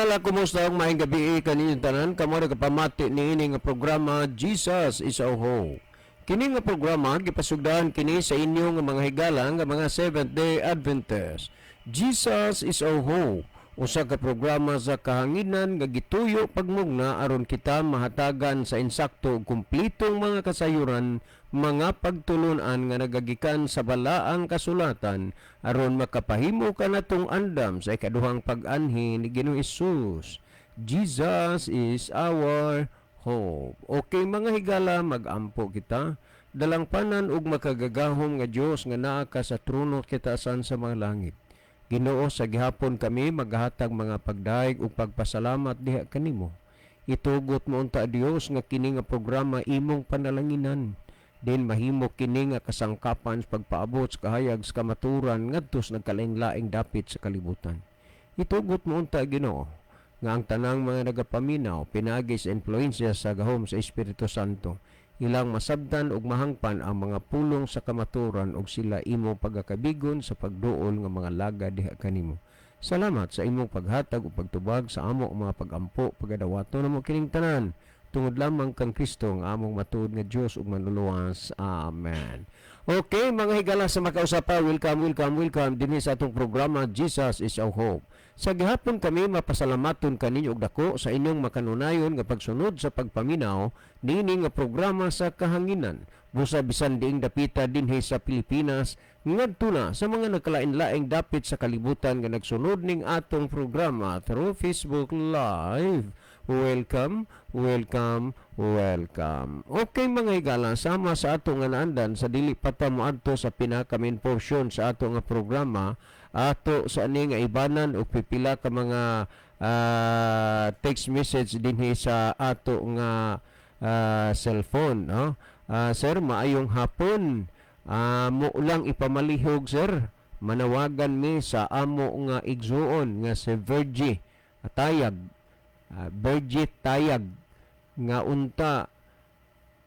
Hinala, kumusta ang maing gabi kaninyong tanan? Kamo na kapamati ni ini nga programa Jesus is our hope. Kini nga programa gipasugdahan kini sa inyo nga mga higala nga mga Seventh-day Adventist. Jesus is our hope. Usa ka programa sa kahanginan nga gituyo pagmugna aron kita mahatagan sa insakto ug kumplitong mga kasayuran, mga pagtulunan nga nagagikan sa balaang kasulatan aron makapahimo ka natong andam sa ikaduhang pag-anhi ni Ginoong Hesus. Jesus is our hope. Okay mga higala, magampo kita. Dalangpanan ug makagagahom nga Dios nga naa ka sa trono kitasan sa mga langit. Ginoo, sa gihapon kami maghatag mga pagdaig ug pagpasalamat diha kanimo. Itugot mo unta Dios nga kini nga programa imong panalanginan. Din mahimo kini nga kasangkapan sa pagpaabot sa kahayag sa kamaturan ngadto sa nagkalaing-laing dapit sa kalibutan. Itugot mo unta Ginoo nga ang tanang mga nagapaminaw pinagi sa influensya sa gahom sa Espiritu Santo, ilang masabtan ug mahangpan ang mga pulong sa kamaturan ug sila imo pagakabigon sa pagduol nga mga laga diha kanimo. Salamat sa imong paghatag ug pagtubag sa amo mga pagampo pagadawato namo kining tanan. Tungod lamang kang Kristo nga among matuod nga Dios ug manluluwas. Amen. Okay, mga higala sa makausapa, welcome dinhi sa atong programa Jesus is our hope. Sa gihapon kami mapasalamaton kaninyo og dako sa inyong makanunayon nga pagsunod sa pagpaminaw niini nga programa sa kahanginan. Busa bisan diing dapita dinhi sa Pilipinas ngadto na sa mga nagkalain-laing dapit sa kalibutan nga nagsunod ning atong programa through Facebook Live. Welcome. Okay mga higala, sama sa ato nga naandan sa dili pata moadto sa pinaka-main portion sa ato nga programa, ato sa ani nga ibanan o pipila ka mga text message dinhi sa ato nga cellphone, no? Sir, maayong hapon. Mo lang ipamalihog sir. Manawagan mi sa amo nga igsuon nga si Virgie Tayag nga unta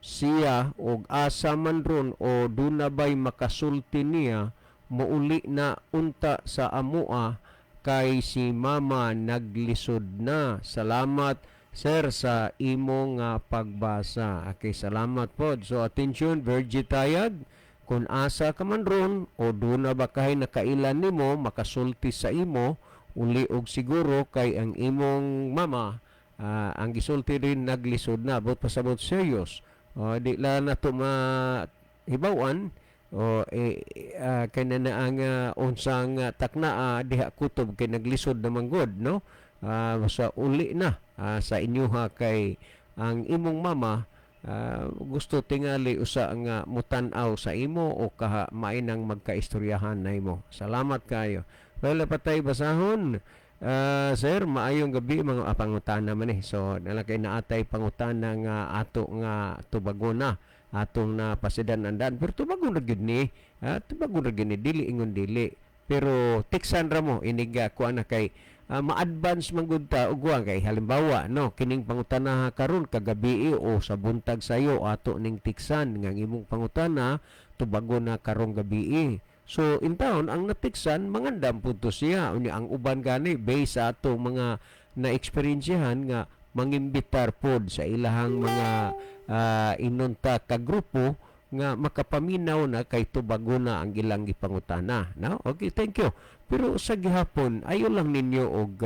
siya og asa man ron o dunabay makasulti niya muuli na unta sa amoa kay si mama naglisod na. Salamat sir sa imo nga pagbasa. Okay, salamat po. So attention Virgie Tayag, kung asa ka man ron o duna ba kay nakailan nimo makasulti sa imo, uli og siguro kay ang imong mama ang gisulti rin naglisod na but pasabot serious, di la na to mahibawan o kay na ang unsang takna diha kutob kay naglisod na manggod, no? Sa uli na sa inyoha kay ang imong mama gusto tingali usa nga mutan-aw sa imo o kaha mainang magkaistoryahan na imo. Salamat kayo. Well, patay basahon. Sir, maayong gabi mga pangutana man eh. So, nalakay na atay pangutana nga ato nga tubago na. Atong na pasidan andan. Pero tubago na gid ni. Tubago na gid ni. Dili ingon dili. Pero tiksan ra mo. Iniga ko na kay ma-advance man gud ta ugwa kay halimbawa no kining pangutana karon kagabi o sa buntag sayo ato ning tiksan nga imong pangutana tubago na karong gabi. So in town ang natiksan mangandam punto siya uni ang uban gani based sa ato mga na-eksperyensyahan nga mangimbitar pod sa ilahang mga inunta ka grupo nga makapaminaw na kay tubago na ang ilang gipangutana. No? Okay, thank you. Pero sa gihapon ayo lang ninyo og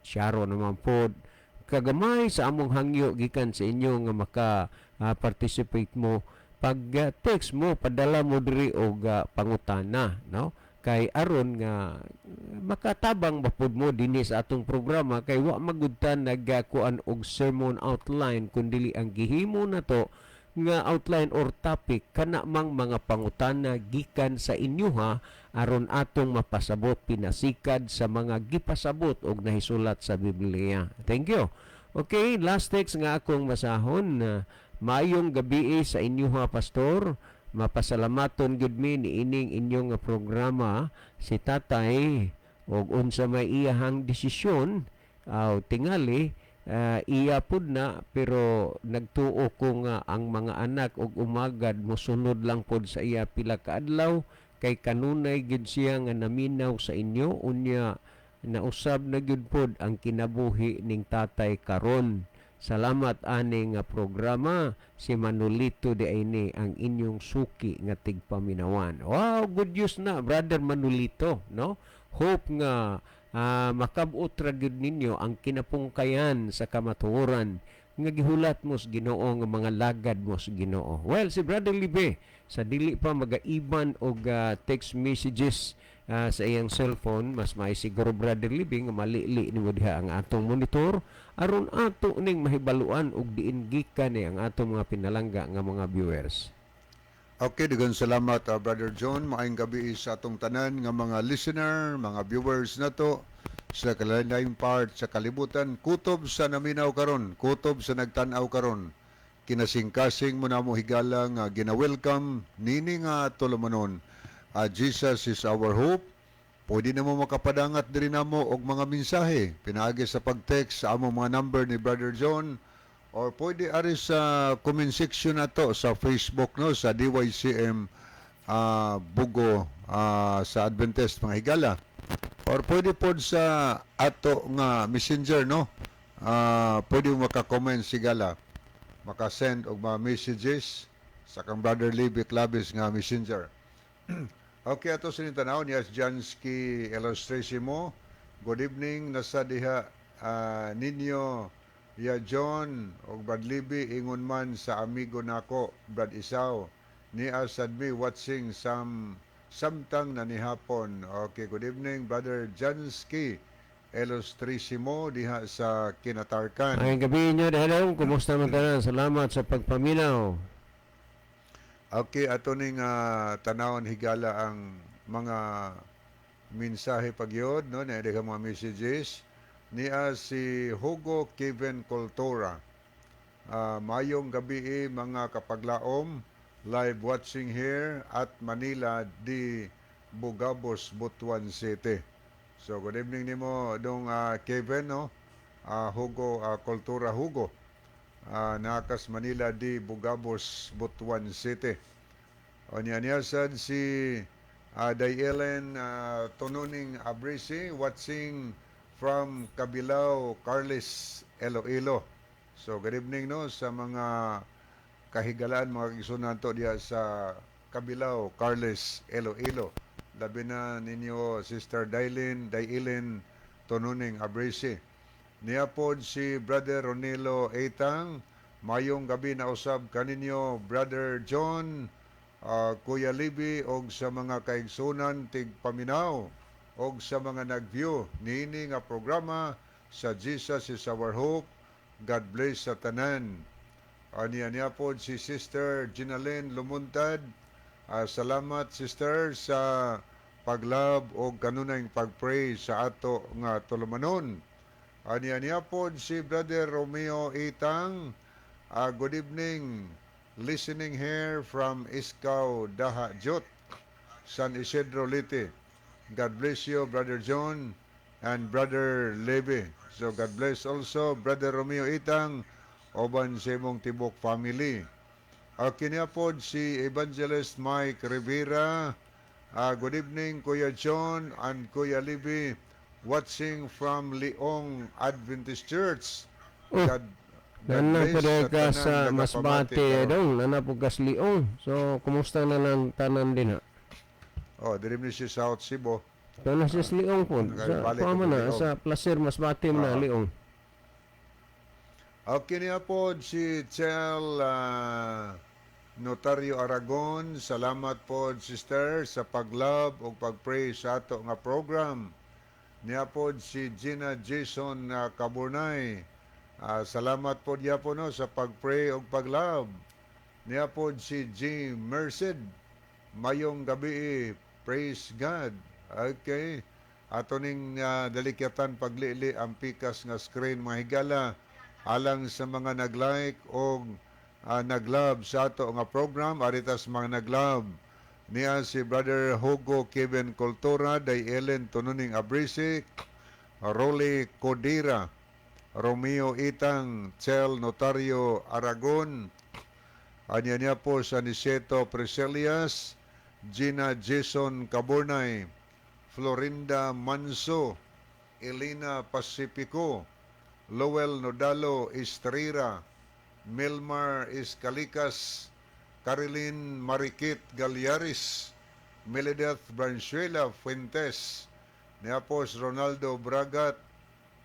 syaro naman pod kagamay sa among hangyo gikan sa inyo nga maka-participate mo pag text mo padala mo diri og pangutana, no? Kay aron nga makatabang mapud mo dinhi sa atong programa kay wa magudtan nagkuan og sermon outline kundi ang gihimo na to nga outline or topic kana mang mga pangutana gikan sa inyoha aron atong mapasabot pinasikad sa mga gipasabot og nahisulat sa Biblia. Thank you. Okay, last text nga akong masahon. Maayong gabi sa inyoha pastor. Mapasalamaton gud mi ni ining inyong programa si tatay og unsa may iyahang desisyon tingali iya pud na pero nagtuo ko nga ang mga anak og umagad mosunod lang pod sa iya pila ka adlaw kay kanunay gid siya nga naminaw sa inyo unya nausab na gyud pod ang kinabuhi ning tatay karon. Salamat ani nga programa si Manolito de Aine ang inyong suki nga tigpaminawan. Wow, good news na brother Manolito, no? Hope nga makabot ra gyud ninyo ang kinapungkayan sa kamatuoran nga gihulat mo sa Ginoo nga mga lagad mo sa Ginoo. Well, si Brother Libe sa dili pa magaiban og text messages sa iyang cellphone, mas may siguro Brother Libe nga malili nimo diha ang atong monitor aron ato ning mahibaluan og diin gikan ni ang atong mga pinalangga nga mga viewers. Okay, daghang salamat Brother John. Maayong gabi sa atong tanan nga mga listener, mga viewers nato sa kalain-laing part sa kalibutan, kutob sa naminaw karon, kutob sa nagtan-aw karon. Kinasing-kasing mo na mo higala nga gina-welcome nini nga tulumanon. Jesus is our hope. Pwede na mo makapadangat diri namo og mga mensahe pinaagi sa pag-text sa among mga number ni Brother John, or pwede ari sa comment section nato sa Facebook, no, sa DYCM Bugo sa Adventist mga higala, or pwede pod sa ato nga messenger, no. Pwede mo maka-comment sigala, maka-send og mga messages sa kang Brother Libby Clavis nga messenger. Okay, ato sa tanaw ni Jansky Illustrasimo. Good evening, nasa diha ninyo ya John o Brad Libby ingon man sa amigo nako Brad Isaw ni Asadmi watching samtang na ni hapon. Okay, good evening Brother Jansky Illustrasimo diha sa Kinatarkan. Ay gabi niyo dahil kumusta man tanan? Salamat sa pagpaminaw. Okay, ato ning tanawon higala ang mga mensahe pagyod, no, na mga messages niya si Hugo Kevin Cultura. Mayong gabi mga kapaglaom, live watching here at Manila di Bugabos, Butuan City. So good evening nimo dong Kevin, no. Hugo Cultura Hugo. Nakas Manila di Bugabos, Butuan City. O niya sad si Dayelen Tonuning Abrisi watching from Kabilao, Carles, Iloilo. So good evening, no, sa mga kahigalaan, mga kigsunan to diya sa Kabilao, Carles, Iloilo. Labi na ninyo Sister Dayelen Tonuning Abrisi. Niya pod si Brother Ronilo Eitang. Mayong gabi na usab kaninyo Brother John, Kuya Libby, og sa mga kaigsunan tigpaminaw og sa mga nag-view niini nga programa sa Jesus is our hope. God bless sa tanan. Niya pod si Sister Ginalyn Lumuntad. Salamat Sister sa paglab og kanunay pagpray sa ato nga tulumanon. Niya pod si Brother Romeo Itang. Good evening. Listening here from Iskaw, Daha, Jot, San Isidro, Liti. God bless you, Brother John and Brother Levy. So God bless also Brother Romeo Itang, oban sa imong tibok family. Kiniya pod si Evangelist Mike Rivera. Good evening, Kuya John and Kuya Levy, watching from Leong Adventist Church. God Nana po bless ka sa tanan Masbate dong, nana po ka sa Leong. So, kumusta na lang tanan din ha? Diri ni si South Cebu. Kaya siya sa Leong po. Sa pama na, sa Placer Masbate mo na Leong. Okay niya po si Chel Notario Aragon. Salamat po sister sa paglab o pagpray sa ato nga program. Niya po si Gina Jason Caburnay. Salamat po diya po, no, sa pagpray o paglab. Niya po si G. Merced. Mayong gabi, praise God. Okay. Ato ning delikatan paglili ang pikas nga screen mga higala alang sa mga nag-like o nag-love sa ato nga program. Aritas mga nag-love niya si Brother Hugo Kevin Cultura, Dayelen Tonuning Abrisik, Rolly Codira, Romeo Itang, Chel Notario Aragon, niya po sa Niceto Preselias, Gina Jason Caburnay, Florinda Manso, Elena Pacifico, Lowell Nodalo Estrira, Milmar Escalicas, Caroline Marikit Galyaris, Meledeth Branchuela Fuentes, Neapos Ronaldo Bragat,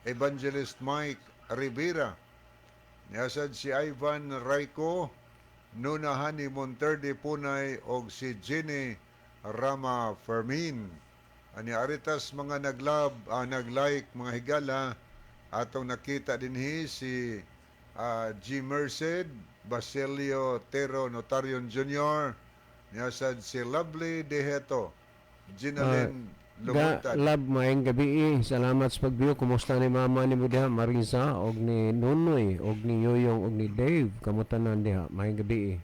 Evangelist Mike Rivera, niasad si Ivan Raico, Nunahani Monterde Punay og si Jenny Rama Fermin. Ani aritas mga nag-like mga higala atong nakita dinhi si G. Merced, Basilio Tero Notarion Jr., niasad si Lovely Deheto, Ginalyn Lumuntad. Lab, maayong gabi salamat sa pagbiyo. Kumusta ni mama ni mo diha, Marisa, og ni Nunoy, og ni Yoyong, og ni Dave? Kamutanan diha, maayong gabi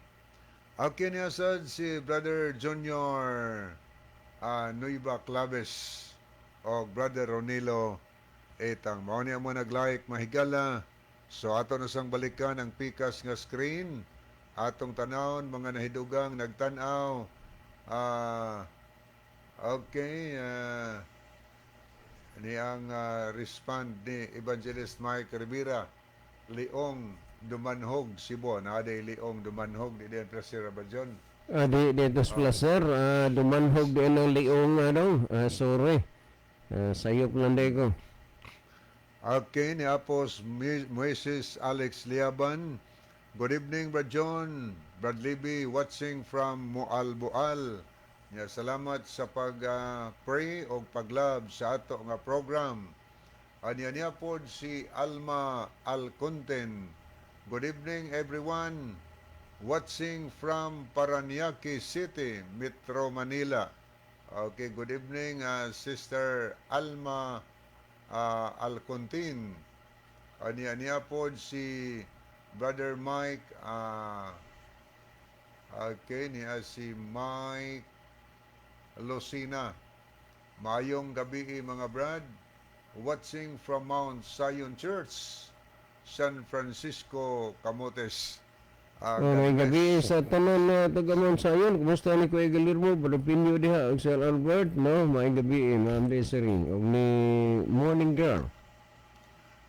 Okay, niasad si Brother Junior Nuiva Claves o Brother Ronilo Etang. Mao niya mo nag-like mahigala. So ato na sang balikan ang pikas nga screen. Atong tanawon mga nahidugang nagtanaw. Okay, ni ang respond ni Evangelist Mike Rivera, Leong Dumanhog, Cebu. Naaday Leong Dumanhog, di din Presira Bajon. Dito sa placer, dumanhog din ang liong sorry. Sayop lang din ko. Okay, ni Apos Moises Alex Liaban. Good evening, Brad John. Brad Libby, watching from Mualbual. Ya, salamat sa pag-pray o pag-love sa ato nga program. Anya po si Alma Alconten. Good evening, everyone. Watching from Paranaque City, Metro Manila. Okay, good evening, Sister Alma Alcontin. Anya po si Brother Mike. Okay, niya si Mike Lucina. Mayong gabi mga brad. Watching from Mount Zion Church, San Francisco, Camotes. May gabi sa tanan na tagamon sa ayon. Kumusta ni Kuya Galirmo? Padapinyo diha og Sir Albert, no? May gabi, Ma'am Desiree. Og ni Morning Girl.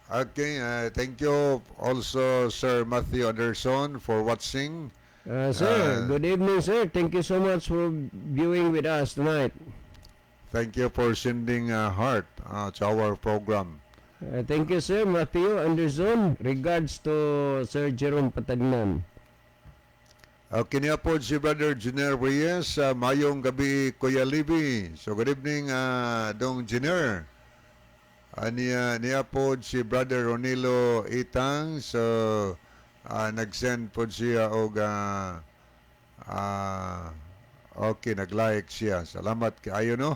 Okay, thank you also Sir Matthew Anderson for watching. Sir, good evening, sir. Thank you so much for viewing with us tonight. Thank you for sending a heart to our program. Thank you, sir. Matthew Anderson. Regards to Sir Jerome Patagnan. Okay niya po si Brother Jenner Reyes. Mayong gabi, Kuya Libby. So good evening, Dong Jenner. Niya po si Brother Ronilo Itang. So nag-send po siya og okay, nag-like siya. Salamat kayo, no?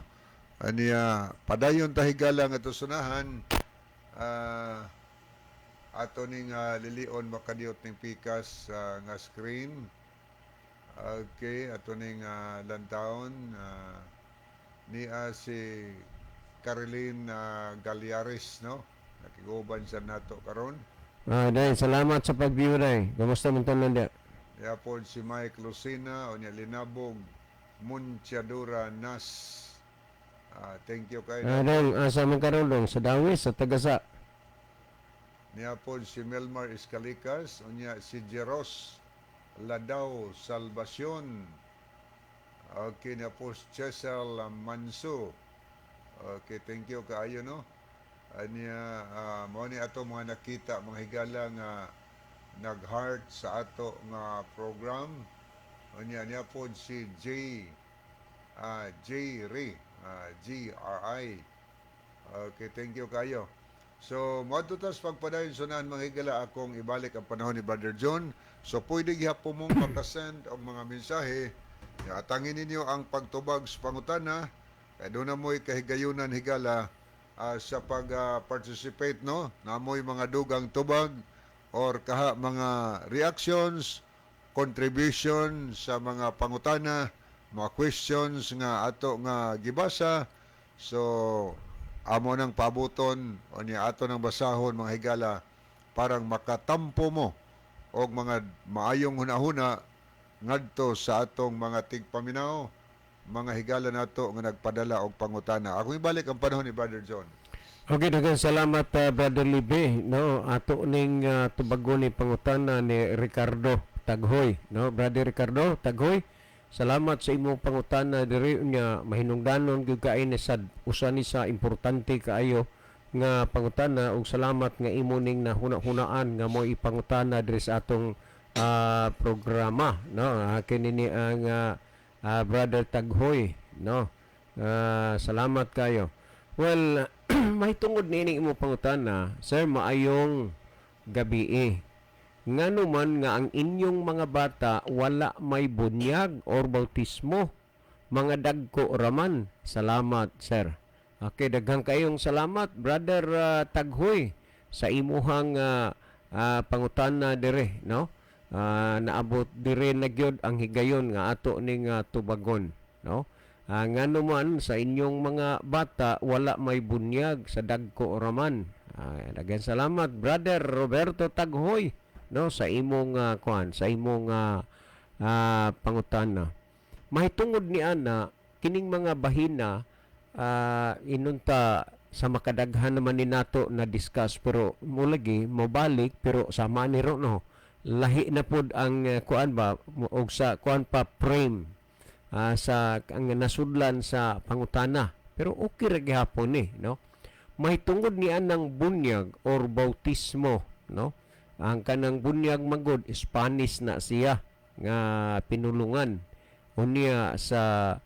Aniya, padayon tahigala nga to sunahan. Ato ning lilion makadiot ning pikas nga screen. Okay, ato ning lantawon niya si Caroline Galyaris, no? Nakiguban sa nato karon. Dahil salamat sa pag-view, Day. Kamusta mo tanan dia? Niya po si Mike Lucina o niya Linabog Muntiadura Nas. Thank you kay Dong, asa man karon dong sa Dawis sa Tagasa. niya po si Melmar Escalicas o niya si Jeros Ladao Salvacion. Okay, niya po si Cesar Manso. Okay, thank you kaayo, no? Niya mo ni ato mga nakita mga higala nga nag-heart sa ato nga program. O niya po si J. Ray. GRI. Okay, thank you kayo. So, matutas pagpadayon sunahan mga higala akong ibalik ang panahon ni Brother John. So, pwede gihapon mong makasend ang mga mensahe. Atangin ninyo ang pagtubag sa pangutana. Kaya doon na mo'y kahigayunan higala sa pag-participate, no? Namoy mga dugang tubag or kaha mga reactions, contribution sa mga pangutana, mga questions nga ato nga gibasa. So amo nang pabuton o niya ato nang basahon mga higala parang makatampo mo og mga maayong hunahuna ngadto sa atong mga tigpaminaw, mga higala nato nga nagpadala og pangutana. Ako ibalik ang panahon ni Brother John. Okay, daghang salamat Brother Libe, no. Ato ning tubago ni pangutana ni Ricardo Taghoy, no. Brother Ricardo Taghoy, salamat sa imong pangutana diri nya mahinungdanon gyud kay ni sad usa ni sa importante kaayo nga pangutana ug salamat nga imo ning nahuna-hunaan nga mo ipangutana diri sa atong programa, no. Kini ni ang Brother Taghoy, no. Salamat kayo. Well, may tungod nining imo pangutana, sir, maayong gabi. Ngano man nga ang inyong mga bata wala may bunyag or bautismo, mga dagko raman. Salamat, sir. Okay, daghang kayong salamat, Brother Taghoy, sa imuhang pangutana dire, no? Naabot dire na gyud ang higayon nga ato ning tubagon, no? Nga naman sa inyong mga bata wala may bunyag sa dagko raman. Daghang salamat Brother Roberto Taghoy, no, sa imong sa imong pangutana. Mahitungod ni ana kining mga bahina inunta sa makadaghan naman ni nato na discuss pero mulagi mobalik pero sama ni ro, no. Lahi na pud ang kuan ba og sa kuan pa frame sa ang nasudlan sa pangutana pero okay ra gihapon ni, no. May tungod ni anang bunyag or bautismo, no. Ang kanang bunyag magod Spanish na siya nga pinulungan unya sa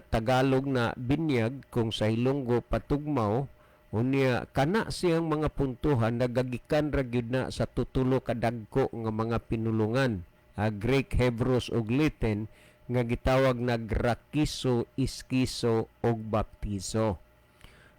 Tagalog na binyag kung sa Ilonggo patugmaw unya kana siyang mga puntuhan nagagikan ra gyud na sa tutulo ka dagko nga mga pinulungan, Greek, Hebrews ug Latin nga gitawag na grakiso, iskiso ug baptizo.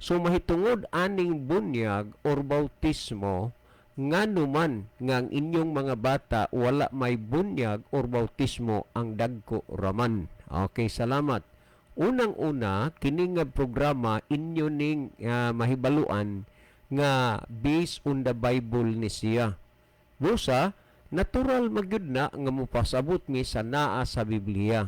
So mahitungod aning bunyag or bautismo ngano man nga ang inyong mga bata wala may bunyag or bautismo ang dagko raman. Okay, salamat. Unang-una kini nga programa inyo ning mahibaluan nga based on the Bible ni siya. Busa natural magyud na nga mopasabot mi sa naa sa Biblia.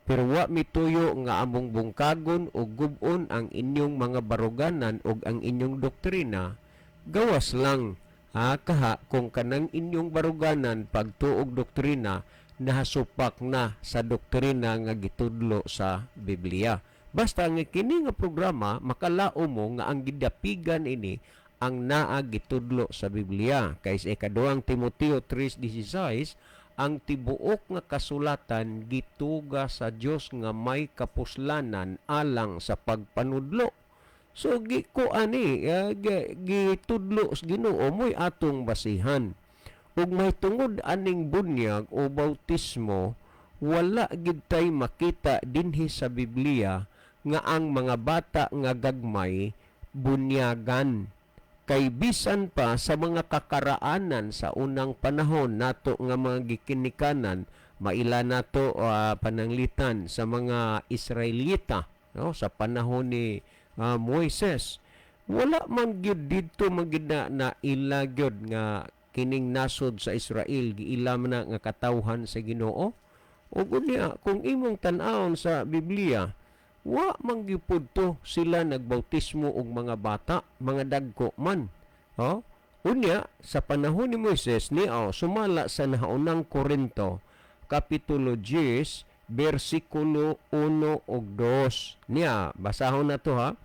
Pero wa mituyo nga among bungkagon o gubon ang inyong mga baruganan o ang inyong doktrina. Gawas lang kaha kung kanang inyong baruganan pagtuog doktrina nahasupak na sa doktrina nga gitudlo sa Biblia. Basta nga kini nga programa makalao mo nga ang gidapigan ini ang naa gitudlo sa Biblia. Kay sa ikaduhang Timoteo 3:16, ang tibuok nga kasulatan gituga sa Dios nga may kapuslanan alang sa pagpanudlo. So gitudlo Ginoo mo'y atong basihan. Ug may tungod aning bunyag o bautismo, wala gid tay makita dinhi sa Biblia nga ang mga bata nga gagmay bunyagan. Kay bisan pa sa mga kakaraanan sa unang panahon nato nga mga gikinikanan, maila nato pananglitan sa mga Israelita, no, sa panahon ni Moises. Wala man gyud didto magina na ila gyud nga kining nasod sa Israel giila man na nga katawhan sa Ginoo. Ug unya kung imong tan-awon sa Biblia, wa manggipud to sila nagbautismo og mga bata, mga dagko man. Unya sa panahon ni Moises sumala sa naunang Korinto kapitulo 10 bersikulo 1 ug 2. Niya basahon na to ha.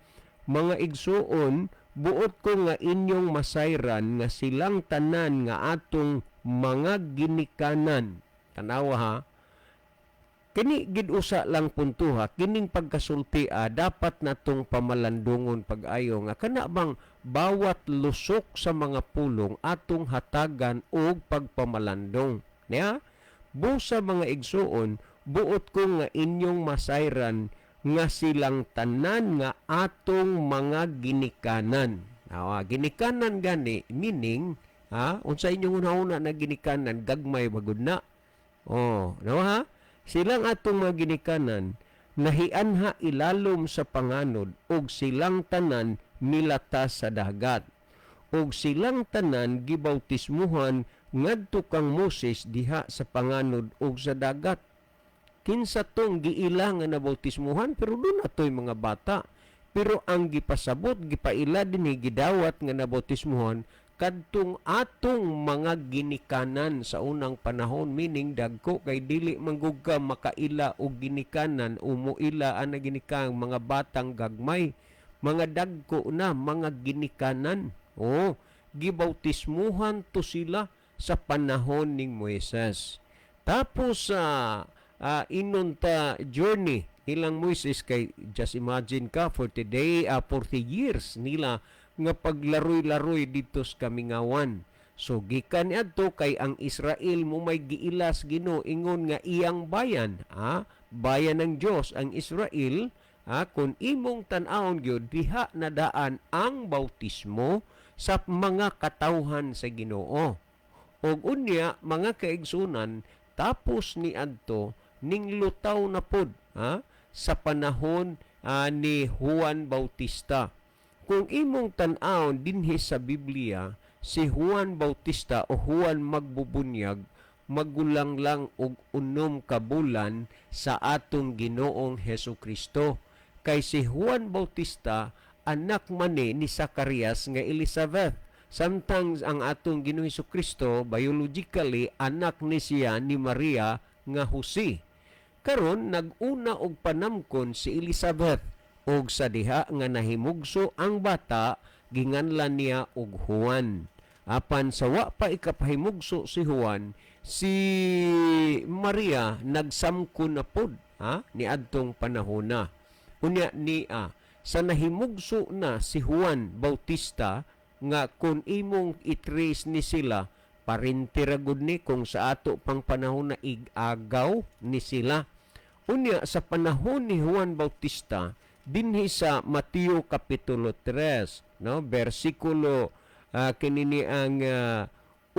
Mga igsuon, buot ko nga inyong masayran nga silang tanan nga atong mga ginikanan. Tanawa ha. Kini gid usa lang puntuha, kining pagkasulti dapat natong pamalandungon pag-ayo nga kana bang bawat lusok sa mga pulong atong hatagan og pagpamalandong. Niya, busa mga igsuon, buot ko nga inyong masayran nga silang tanan nga atong mga ginikanan. Ginikanan gani meaning unsa inyong una na ginikanan gagmay bagud na. No ha? Silang atong mga ginikanan nahianha ilalom sa panganod ug silang tanan milata sa dagat. Ug silang tanan gibautismuhan ngadto kang Moses diha sa panganod ug sa dagat. Kinsa tong giila nga nabautismuhan pero doon ato'y mga bata. Pero ang gipasabot, gipaila dinhi gidawat nga nabautismuhan kadtong atong mga ginikanan sa unang panahon, meaning dagko kay dili manggug ka makaila og ginikanan o muila ana ginikang mga batang gagmay, mga dagko na mga ginikanan. O gibautismuhan to sila sa panahon ning Moises. Tapos sa inunta journey ilang Moises kay just imagine ka 40 years nila nga paglaroy-laroy dito sa kamingawan. So gikan adto kay ang Israel mo may giilas Ginoo ingon nga iyang bayan, bayan ng Dios ang Israel, kung imong tan-awon gyud diha nadaan ang bautismo sa mga katawhan sa Ginoo. Og unya mga kaigsunan tapos ni adto ning lutaw na pod sa panahon ni Juan Bautista. Kung imong tan-awon dinhi sa Biblia, si Juan Bautista o Juan Magbubunyag magulang lang og 6 ka bulan sa atong Ginoong Hesukristo. Kay si Juan Bautista anak man ni Zacarias nga Elizabeth. Samtang ang atong Ginoong Hesukristo biologically anak ni siya ni Maria nga Jose. Karon nag-una og panamkon si Elizabeth og sa diha nga nahimugso ang bata ginganlan niya og Juan. Apan sa wa pa ikapahimugso si Juan, si Maria nagsamkon na pod ni adtong panahon na. Unya niya sa nahimugso na si Juan Bautista nga kung imong itrace ni sila parintiragod ni kung sa ato pang panahon na igagaw ni sila. Unya sa panahon ni Juan Bautista dinhi sa Mateo kapitulo 3 versikulo kinini ang 1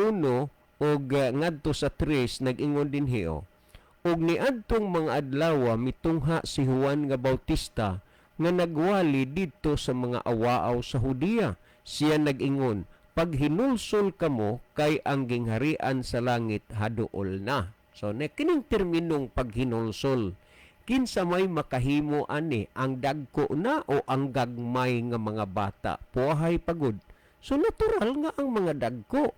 og ngadto sa 3 nag-ingon dinhi og niadtong mga adlaw mitungha si Juan nga Bautista nga nagwali didto sa mga awaaw sa Hudiya. Siya nag-ingon, paghinulsol kamo kay ang gingharian sa langit haduol na. So kining terminong paghinulsol, kinsa may makahimo ani ang dagko na o ang gagmay nga mga bata puhay pagod. So natural nga ang mga dagko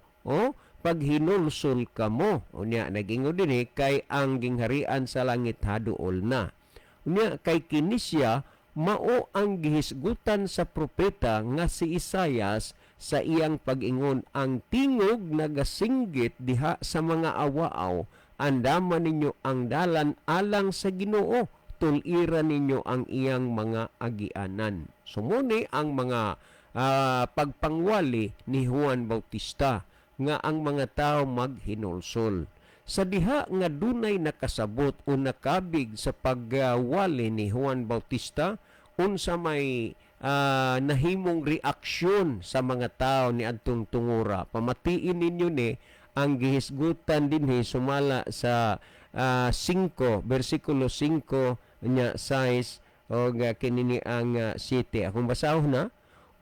pag hinulsol kamo unya nag-ingon dinhi kay ang gingharian sa langit haduol na. Unya kay kini siya mao ang gihisgutan sa propeta nga si Isayas sa iyang pag-ingon, ang tingog nagasinggit diha sa mga awaaw, andaman ninyo ang dalan alang sa Ginoo, tulira ninyo ang iyang mga agianan. Sumuni ang mga pagpangwali ni Juan Bautista nga ang mga tao maghinulsol. Sa diha nga dunay nakasabot o nakabig sa pagwali ni Juan Bautista, unsa may nahimong reaksyon sa mga tao ni adtong tungura. Pamatiin ninyo ni ang gihisgutan dinhi sumala sa 5 versikulo 5 nya 6 og kinini ang 7. Akong basahon na,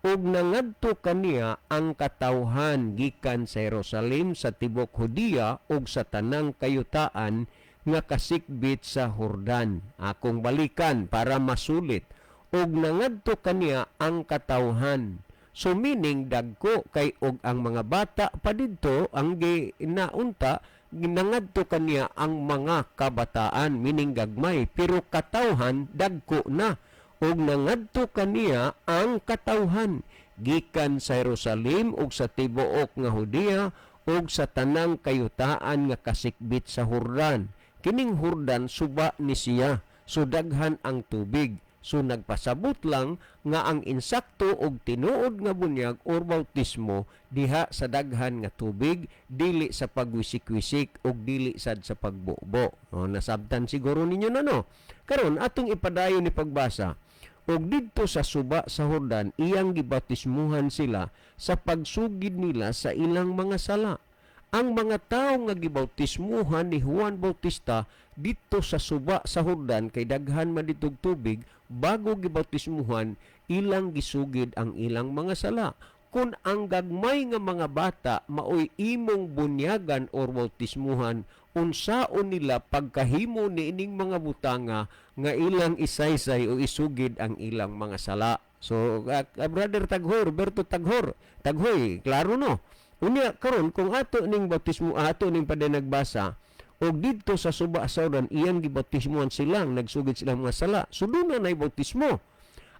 og nangadto kaniya ang katawhan gikan sa Jerusalem, sa tibok Hudiya ug sa tanang kayutaan nga kasikbit sa Jordan. Akong balikan para masulit. Og nangadto kaniya ang katawhan. So meaning dagko kay og ang mga bata pa didto ang ginaunta nangadto kaniya ang mga kabataan, meaning gagmay, pero katawhan dagko na. Og nangadto kaniya ang katawhan gikan sa Jerusalem ug sa tibuok nga Hudiya ug sa tanang kayutaan nga kasikbit sa Jordan. Kining Jordan suba ni siya, so daghan ang tubig. So nagpasabot lang nga ang insakto og tinuod nga bunyag or bautismo diha sa daghan nga tubig, dili sa pagwisik-wisik og dili sad sa pagbubo. Nasabtan siguro ninyo na Karon atong ipadayon ni pagbasa. Og didto sa suba sa Jordan, iyang gibautismuhan sila sa pagsugid nila sa ilang mga sala. Ang mga tawo nga gibautismuhan ni Juan Bautista dito sa suba sa Jordan kay daghan man ditog tubig, bago gibautismuhan ilang gisugid ang ilang mga sala. kun ang gagmay nga mga bata maoy imong bunyagan or bautismuhan, unsaon nila pagkahimo ni ining mga butanga nga ilang isaysay o isugid ang ilang mga sala. So, Brother Taghor, Roberto Taghoy, klaro no? Unya karon kung ato ning bautismo, ato ning padanagbasa, og didto sa suba sauran iyang gibautismuhan silang nagsugid silang mga sala, suduna nay bautismo.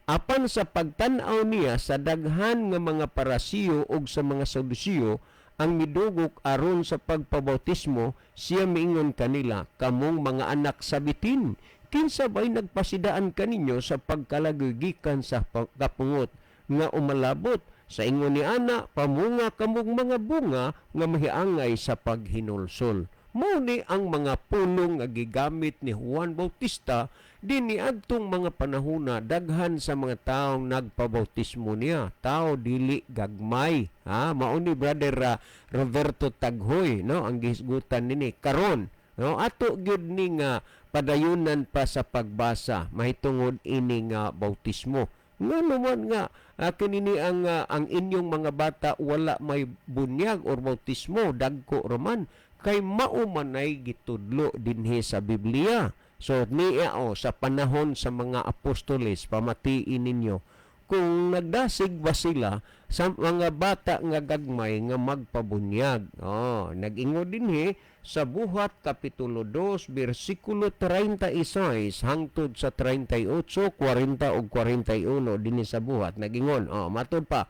Apan sa pagtan-aw niya sa daghan nga mga parasiyo ug sa mga Sadusiyo ang midugok aron sa pagpabautismo, siya miingon kanila, kamong mga anak sa bitin, kinsa ba'y nagpasidaan kaninyo sa pagkalagigikan sa kapungot nga umalabot? Sa ingon ni ana, pamunga kamong mga bunga nga mahiangay sa paghinulsol. Mao ni ang mga pulong nga gigamit ni Juan Bautista dinhi adtong mga panahona, daghan sa mga taong nagpabautismo niya, tao dili gagmay. Mao ni Brother Roberto Taghoy, no, ang gihisgutan nini karon. No, ato gyud ni nga padayunan pa sa pagbasa mahitungod ini nga bautismo. Nga naman nga kinini ang inyong mga bata wala may bunyag or bautismo, dagko raman kay maumanay gitudlo dinhi sa Biblia. So niya sa panahon sa mga apostoles, pamatiin ninyo kung nagdasig ba sila sa mga bata nga gagmay nga magpabunyag. Nag-ingo dinhi sa Buhat Kapitulo 2 bersikulo 36 hangtod sa 38, 40 ug 41 dinhi sa Buhat. Nag-ingon, matod pa,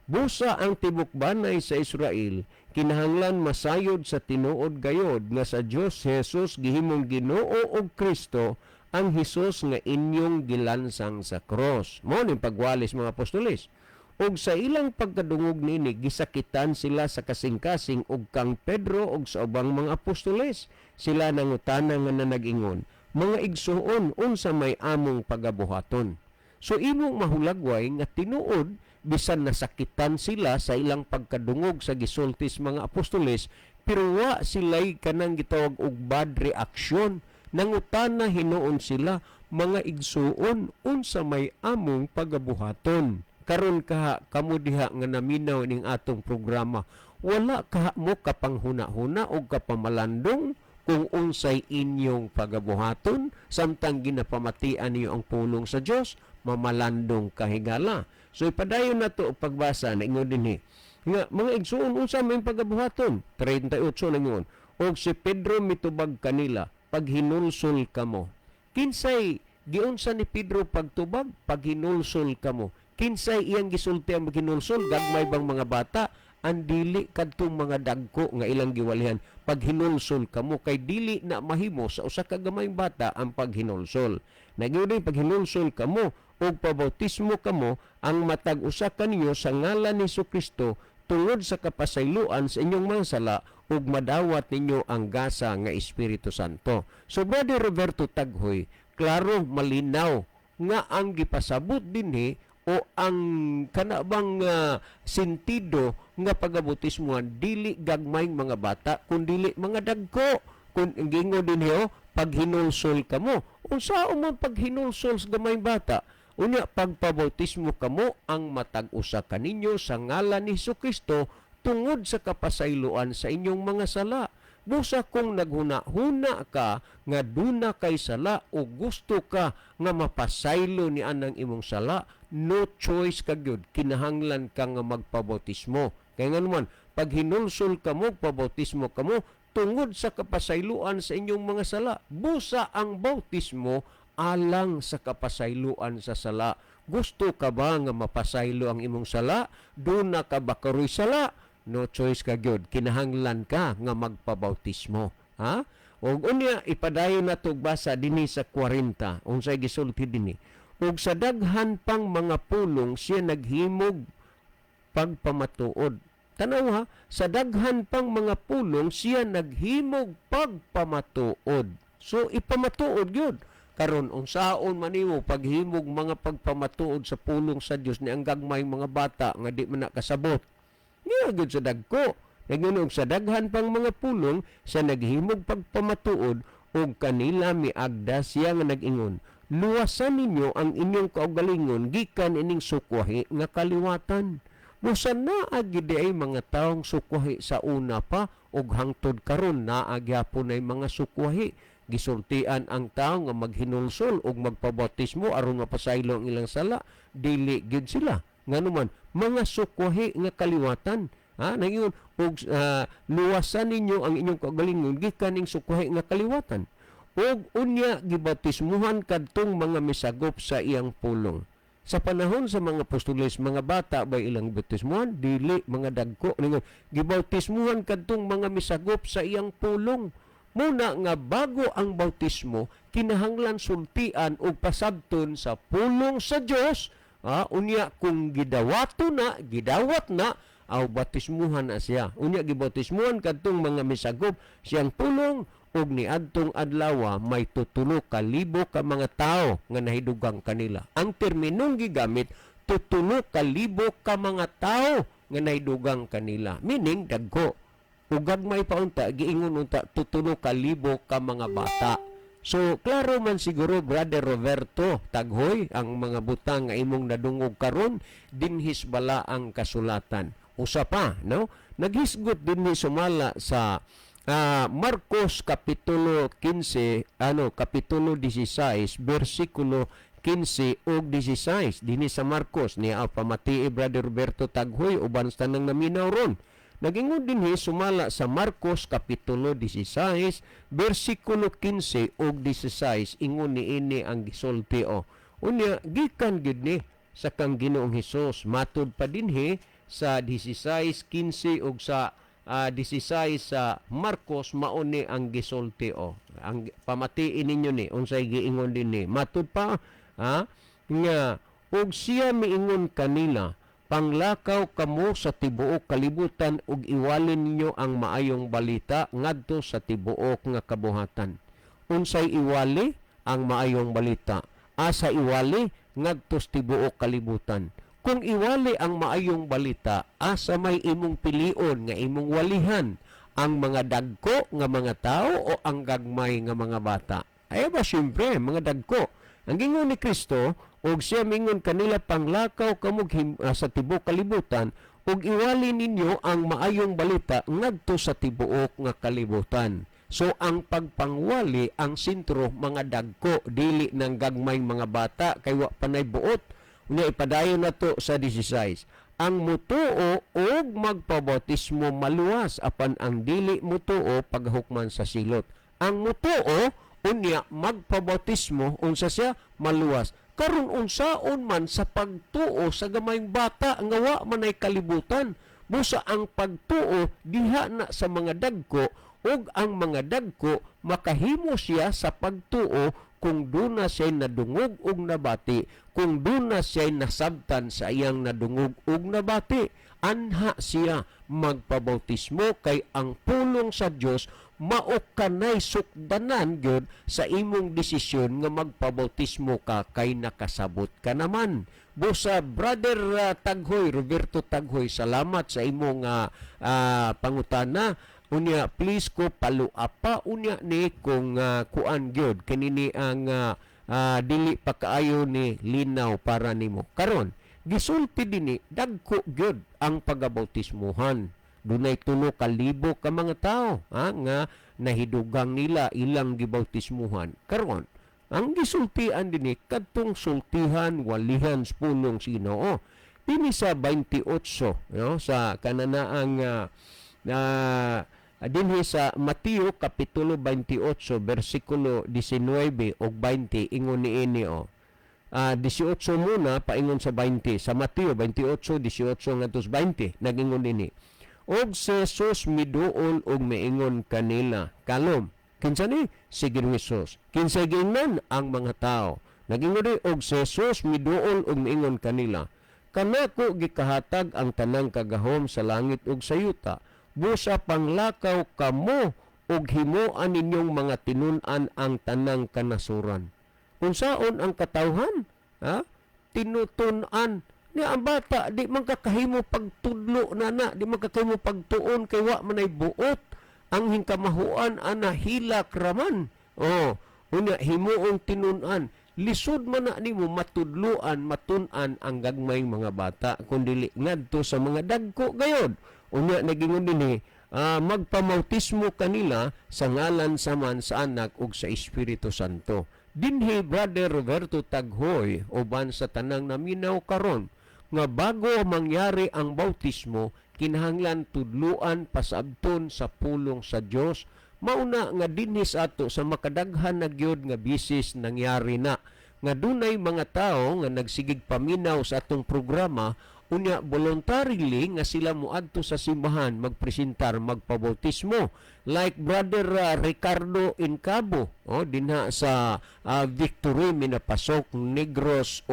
busa ang tibok banay sa Israel, kinahanglan masayod sa tinuod gayod nga sa Dios Jesus gihimong Ginoo ug Kristo, ang Hesus nga inyong gilansang sa cross. Mao ni pagwalis mga apostoles. Og sa ilang pagkadungog nini gisakitan sila sa kasing-kasing og kang Pedro og sa ubang mga apostoles. Sila nangutana nga nag-ingon, mga igsuon unsa may among pagabuhaton. So imong mahulagway nga tinuod bisan nasakitan sila sa ilang pagkadungog sa gisultis mga apostoles, pero wa sila'y kanang gitawag og bad reaction. Nangutana hinuon sila, mga igsuon unsa may among pagabuhaton. Karon kamo diha nga naminaw ning atong programa, wala mo kapanghuna-huna o kapamalandong kung unsay inyong pagabuhaton, samtang ginapamatian niyo ang pulong sa Dios, mamalandong kahigala. So ipadayon na to pagbasa na ingon dinhi nga mga igsuon unsa may pagabuhaton. 38 na ingon, og si Pedro mitubag kanila, paghinulsol kamo. Kinsay giunsa ni Pedro pagtubag? Paghinulsol kamo. Kinsay iyang gisulti ang maghinulsol? Gagmay bang mga bata? Ang dili kadtong mga dagko nga ilang giwalihan. Paghinulsol kamo, kay dili na mahimo sa usa ka gamayng bata ang paghinulsol. Nagyud paghinulsol kamo o pabautismo kamo ang matag usa kanyo sa ngalan ni Jesucristo tungod sa kapasayloan sa inyong mga sala ug madawat ninyo ang gasa nga Espiritu Santo. So Brother Roberto Taghoy, klaro malinaw nga ang gipasabot dinhi o ang kanabang sentido nga pagabautismohan dili gagmayng mga bata kundi mga dagko. Kung gingo dinhi paghinulsol kamo, unsa man paghinulsol sa gamayng bata? Unya pagpabautismo kamo ang matag-usa kaninyo sa ngalan ni Jesucristo tungod sa kapasayloan sa inyong mga sala. Busa kung naghuna-huna ka nga duna kay sala o gusto ka nga mapasaylo ni anang imong sala, no choice ka gyud, kinahanglan ka nga magpabautismo. Kaya nga naman, pag hinulsol kamo, pabautismo kamo tungod sa kapasayloan sa inyong mga sala. Busa ang bautismo alang sa kapasayloan sa sala. Gusto ka ba nga mapasaylo ang imong sala? Duna ka ba karoy sala? No choice ka gyud, kinahanglan ka nga magpabautismo. Og unya ipadayon nato basa dinhi sa 40 unsay gisulti dinhi. Ug sa daghan pang mga pulong siya naghimog pagpamatuod. Tanaw sa daghan pang mga pulong siya naghimog pagpamatuod. So ipamatuod gyud. Karon unsaon man nimo paghimog mga pagpamatuod sa pulong sa Dios ni ang gagmay mga bata nga di man nakasabot. Nga gyud sa dagko. Nagnunog sa daghan pang mga pulong sa naghimog pagpamatuod ug kanila miagda siya nga nag-ingon, luwasan ninyo ang inyong kaugalingon gikan ining sukwahi nga kaliwatan. Busan naag gid ay mga taong sukwahi sa una pa ug hangtod karon naag gyapon ay mga sukwahi. Gisultian ang tao nga maghinulsol ug magpabautismo aron mapasaylo ang ilang sala, dili gid sila. Nganuman mga sukwahi nga kaliwatan. Nangyun og luwasan ninyo ang inyong kaugalingon gikan ning sukwahi nga kaliwatan. Og unya gibautismuhan kadtong mga misagop sa iyang pulong. Sa panahon sa mga apostoles, mga bata ba ilang bautismuhan? Dili, mga dagko. Gibautismuhan kadtong mga misagop sa iyang pulong. Muna nga bago ang bautismo, kinahanglan sultian o pasabton sa pulong sa Dios. Unya kung gidawat na, aw bautismuhan na siya. Unya gibautismuhan kadtong mga misagop siyang pulong ug niadtong adlaw may 2,000,000 ka mga tawo nga nahidugang kanila. Ang terminong gigamit 2,000,000 ka mga tawo nga nahidugang kanila. Meaning dagko. Ug gagmay pa unta giingon unta 2,000,000 ka mga bata. So klaro man siguro Brother Roberto Taghoy ang mga butang nga imong nadungog karon dinhis bala ang kasulatan. Usa pa, no? Naghisgot dinhi sumala sa Marcos kapitulo 15, kapitulo 16, bersikulo 15 ug 16 dinhi sa Marcos niya pamati Brother Roberto Taghoy uban sa tanang naminaw ron. Nagingon dinhi sumala sa Marcos kapitulo 16, bersikulo 15 ug 16 ingon niini ang gisulti unya gikan gid ni sa kang Ginoong Hesus matud pa dinhi sa 16, 15 ug sa 16 sa Marcos mauni ang gisulti ang pamatiin ninyo ni unsay giingon dinhi matud pa nga ug siya miingon kanila panglakaw kamo sa tibuok kalibutan ug iwalin ninyo ang maayong balita ngadto sa tibuok nga kabuhatan. Unsay iwali ang maayong balita? Asa iwali ngadto sa tibuok kalibutan. Kung iwali ang maayong balita, asa may imong pilion nga imong walihan ang mga dagko nga mga tao o ang gagmay nga mga bata? Ay ba siyempre, mga dagko. Ang gingon ni Kristo, og siya mingon kanila panglakaw kamog sa tibuok kalibutan, ug iwali ninyo ang maayong balita ngadto sa tibuok nga kalibutan. So ang pagpangwali ang sentro mga dagko, dili ng gagmay mga bata kay wa panay buot. Unya ipadayon na to sa 16. Ang mutuo og magpabautismo maluwas apan ang dili mutuo paghukman sa silot. Ang mutuo unya magpabautismo unsa siya maluwas. Karon unsaon man sa pagtuo sa gamayng bata nga wa man ay kalibutan. Busa ang pagtuo diha na sa mga dagko ug ang mga dagko makahimo siya sa pagtuo kung duna siya nadungog ug nabati, kung duna siya nasabtan sa iyang nadungog ug nabati, anha siya magpabautismo kay ang pulong sa Dios mao kanay sukdanan gyud sa imong desisyon nga magpabautismo ka kay nakasabot ka naman. Busa Brother Taghoy, Roberto Taghoy, salamat sa imong pangutana. Unya please ko paluapa unya ni kung kuan gyud kanini ang dili pa kaayo ni linaw para nimo. Karon gisulti dinhi dagko gyud ang pagabautismuhan. Dunay 3,000 ka mga tawo nga nahidugang nila ilang gibautismuhan. Karon ang gisultian dinhi kadtong sultihan walihan sa pulong Ginoo. Dinhi sa 28 sa kananaang dinhi sa Mateo kapitulo 28 bersikulo 19 ug 20 ingon niini 18 muna paingon sa 20 sa Mateo 28:18 ngadto 20 nagingon dinhi og si Jesus miduol og miingon kanila kalom kinsa ni sige Jesus kinsa giingnan ang mga tao nagingon di og si Jesus miduol og miingon kanila kanako gikahatag ang tanang kagahom sa langit ug sa yuta busa panglakaw kamo ug himuan ninyong mga tinun-an ang tanang kanasuran. Unsaon ang katawhan? Tinutun-an. Ni ang bata, di man kakahimo pagtudlo na, di man kakahimo pagtuon kay wa manay buot. Ang hingkamahuan ana hilak raman. Unya himuong tinun-an. lisod man na nimo matudluan, matun-an ang gagmayng mga bata kundi ngadto sa mga dagko gayod. Unya nagingon dinhi, magpamautismo kanila sa ngalan sa Man, sa Anak ug sa Espiritu Santo. Dinhi Brother Roberto Taghoy uban sa tanang naminaw karon nga bago mangyari ang bautismo, kinahanglan tudluan pasabton sa pulong sa Dios. Mauna nga dinhi sa ato sa makadaghan na gyud nga bisis nangyari na nga dunay mga tao nga nagsigig paminaw sa atong programa, unya voluntarily nga sila moadto sa simbahan magpresentar magpabautismo, like Brother Ricardo Incabo dinha sa Victory Minapasok, Negros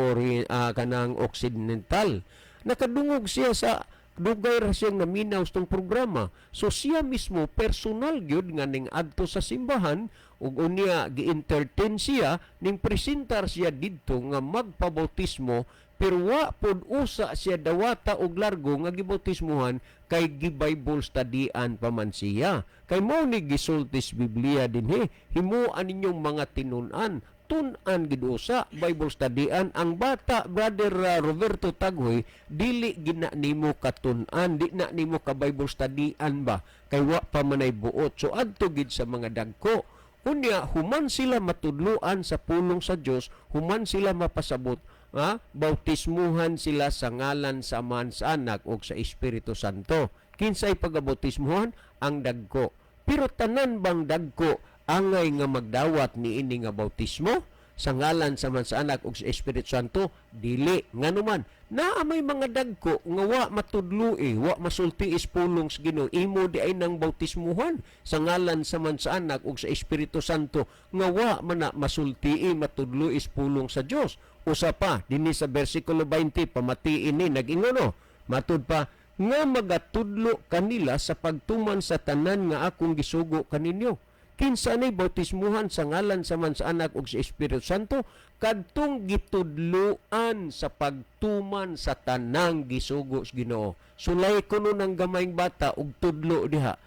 kanang Occidental. Nakadungog siya sa dugay ra siyang naminaw sa tong programa. So siya mismo personal gyud nga ning adto sa simbahan ug unya gi-entertain siya ning presentar siya didto nga magpabautismo, pero wa pod usa siya dawata og largo nga gibautismohan kay gi-Bible studyan pa man siya. Kay mao ni gisultis Biblia dinhi, himuan ninyong mga tinun-an, tun-an gid usa, Bible studyan ang bata. Brother Roberto Taghoy, dili gina nimo katun-an, di na nimo ka Bible studyan ba kay wa pa manay buot. So adto gid sa mga dagko, unya human sila matudluan sa pulong sa Dios, human sila mapasabot, bautismuhan sila sa ngalan sa Man, sa Anak ug sa Espiritu Santo. Kinsay pagabautismuhan? Ang dagko. Pero tanan bang dagko angay nga magdawat ni ini nga bautismo sa ngalan sa Man, sa Anak ug sa Espiritu Santo? Dili. Nganuman, naa may mga dagko nga wa matudloi, wa masultiis pulong sa Ginoo, imo di ay nang bautismuhan sa ngalan sa Man, sa Anak ug sa Espiritu Santo, nga wa man na masultii matudlois pulong sa Dios. Usa pa dinhi sa bersikulo 20 pamatiin ni nag-ingon matud pa nga magatudlo kanila sa pagtuman sa tanan nga akong gisugo kaninyo. Kinsa nay bautismuhan sa ngalan sa Man, sa Anak ug sa Espiritu Santo, kadtong gitudloan sa pagtuman sa tanang gisugo sa Ginoo. Sulay kuno ng gamayng bata og tudlo diha,